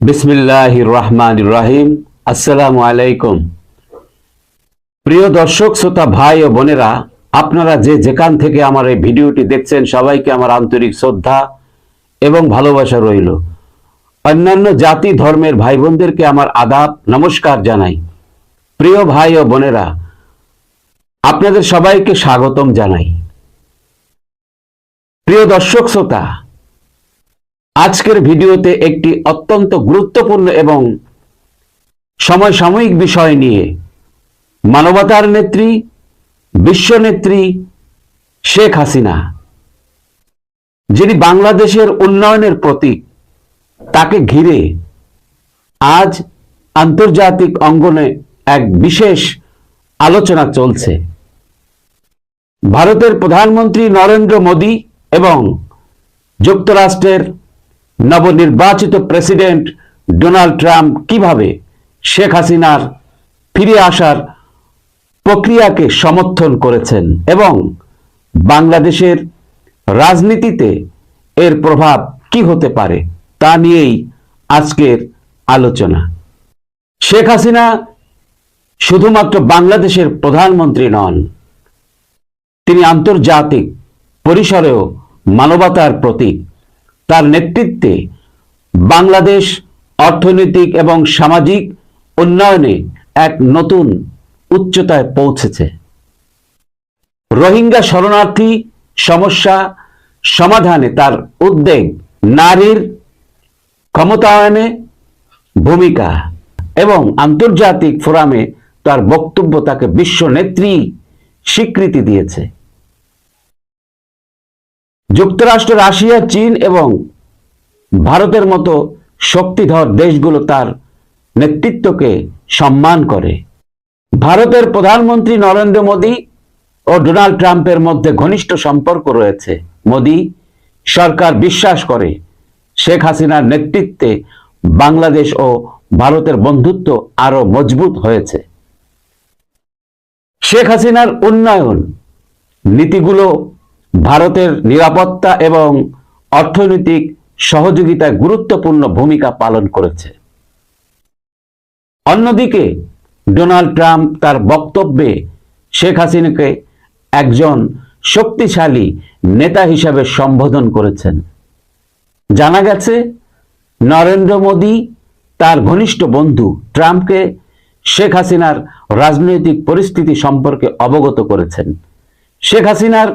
বিসমিল্লাহির রহমানির রহিম। আসসালামু আলাইকুম। প্রিয় দর্শক শ্রোতা ভাই ও বোনেরা, আপনারা যে যেখান থেকে আমার এই ভিডিওটি দেখছেন সবাইকে আমার আন্তরিক শ্রদ্ধা এবং ভালোবাসা রইল। অন্যান্য জাতি ধর্মের ভাই বোনদেরকে আমার আদাব নমস্কার জানাই। প্রিয় ভাই ও বোনেরা, আপনাদের সবাইকে স্বাগতম জানাই। প্রিয় দর্শক শ্রোতা, আজকের ভিডিওতে একটি অত্যন্ত গুরুত্বপূর্ণ এবং সমসাময়িক বিষয় নিয়ে মানবতার নেত্রী, বিশ্বনেত্রী শেখ হাসিনা, যিনি বাংলাদেশের উন্নয়নের প্রতীক, তাকে ঘিরে আজ আন্তর্জাতিক অঙ্গনে এক বিশেষ আলোচনা চলছে। ভারতের প্রধানমন্ত্রী নরেন্দ্র মোদী এবং যুক্তরাষ্ট্রের নবনির্বাচিত প্রেসিডেন্ট ডোনাল্ড ট্রাম্প কিভাবে শেখ হাসিনার ফিরে আসার প্রক্রিয়াকে সমর্থন করেছেন এবং বাংলাদেশের রাজনীতিতে এর প্রভাব কি হতে পারে তা নিয়েই আজকের আলোচনা। শেখ হাসিনা শুধুমাত্র বাংলাদেশের প্রধানমন্ত্রী নন, তিনি আন্তর্জাতিক পরিসরেও মানবতার প্রতীক। তার নেতৃত্বে বাংলাদেশ অর্থনৈতিক এবং সামাজিক উন্নয়নে এক নতুন উচ্চতায় পৌঁছেছে। রোহিঙ্গা শরণার্থী সমস্যা সমাধানে তার উদ্যোগ, নারীর ক্ষমতায়নে ভূমিকা এবং আন্তর্জাতিক ফোরামে তার বক্তব্য তাকে বিশ্ব নেত্রী স্বীকৃতি দিয়েছে। যুক্তরাষ্ট্র, রাশিয়া, চীন এবং ভারতের মতো শক্তিধর দেশগুলো তার নেতৃত্বকে সম্মান করে। ভারতের প্রধানমন্ত্রী নরেন্দ্র মোদী ও ডোনাল্ড ট্রাম্পের মধ্যে ঘনিষ্ঠ সম্পর্ক রয়েছে। মোদী সরকার বিশ্বাস করে শেখ হাসিনার নেতৃত্বে বাংলাদেশ ও ভারতের বন্ধুত্ব আরো মজবুত হয়েছে। শেখ হাসিনার উন্নয়ন নীতিগুলো ভারতের নিরাপত্তা এবং অর্থনৈতিক সহযোগিতায় গুরুত্বপূর্ণ ভূমিকা পালন করেছে। অন্যদিকে ডোনাল্ড ট্রাম্প তার বক্তব্যে শেখ হাসিনাকে একজন শক্তিশালী নেতা হিসাবে সম্বোধন করেছেন। জানা গেছে নরেন্দ্র মোদী তার ঘনিষ্ঠ বন্ধু ট্রাম্পকে শেখ হাসিনার রাজনৈতিক পরিস্থিতি সম্পর্কে অবগত করেছেন। শেখ হাসিনার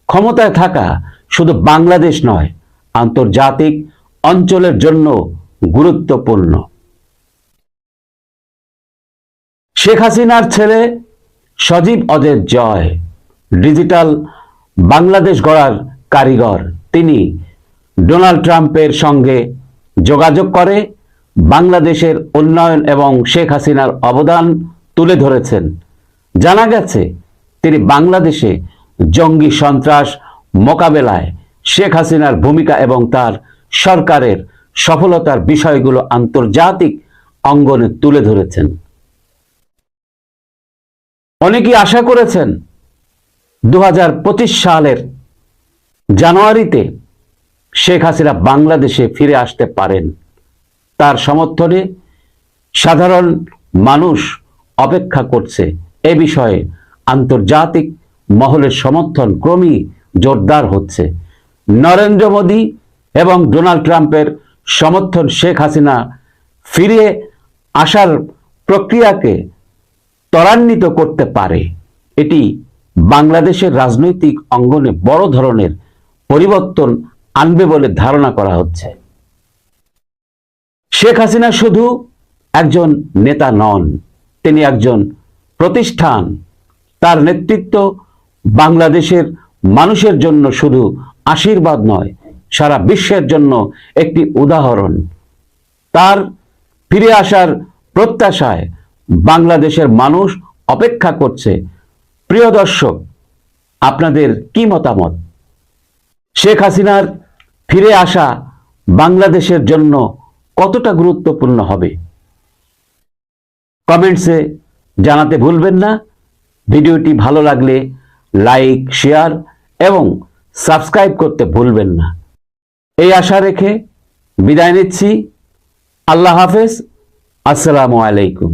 ক্ষমতায় থাকা শুধু বাংলাদেশ নয়, আন্তর্জাতিক অঞ্চলের জন্য গুরুত্বপূর্ণ। শেখ হাসিনার ছেলে সজীব ওদের জয় ডিজিটাল বাংলাদেশ গড়ার কারিগর। তিনি ডোনাল্ড ট্রাম্পের সঙ্গে যোগাযোগ করে বাংলাদেশের উন্নয়ন এবং শেখ হাসিনার অবদান তুলে ধরেছেন। জানা গেছে তিনি বাংলাদেশে জঙ্গি সন্ত্রাস মোকাবেলায় শেখ হাসিনার ভূমিকা এবং তার সরকারের সফলতার বিষয়গুলো আন্তর্জাতিক অঙ্গনে তুলে ধরেছেন। অনেকেই আশা করেছেন 2025 সালের জানুয়ারিতে শেখ হাসিনা বাংলাদেশে ফিরে আসতে পারেন। তার সমর্থনে সাধারণ মানুষ অপেক্ষা করছে। এ বিষয়ে আন্তর্জাতিক মহলের সমর্থন ক্রমেই জোরদার হচ্ছে। নরেন্দ্র মোদী এবং ডোনাল্ড ট্রাম্পের সমর্থন শেখ হাসিনা ফিরে আসার প্রক্রিয়াকে ত্বরান্বিত করতে পারে। এটি বাংলাদেশের রাজনৈতিক অঙ্গনে বড় ধরনের পরিবর্তন আনবে বলে ধারণা করা হচ্ছে। শেখ হাসিনা শুধু একজন নেতা নন, তিনি একজন প্রতিষ্ঠান। তার নেতৃত্ব বাংলাদেশের মানুষের জন্য শুধু আশীর্বাদ নয়, সারা বিশ্বের জন্য একটি উদাহরণ। তার ফিরে আসার প্রত্যাশায় বাংলাদেশের মানুষ অপেক্ষা করছে। প্রিয় দর্শক, আপনাদের কি মতামত? শেখ হাসিনার ফিরে আসা বাংলাদেশের জন্য কতটা গুরুত্বপূর্ণ হবে? কমেন্টসে জানাতে ভুলবেন না। ভিডিওটি ভালো লাগলে লাইক, শেয়ার এবং সাবস্ক্রাইব করতে ভুলবেন না। এই আশা রেখে বিদায় নিচ্ছি। আল্লাহ হাফেজ। আসসালামু আলাইকুম।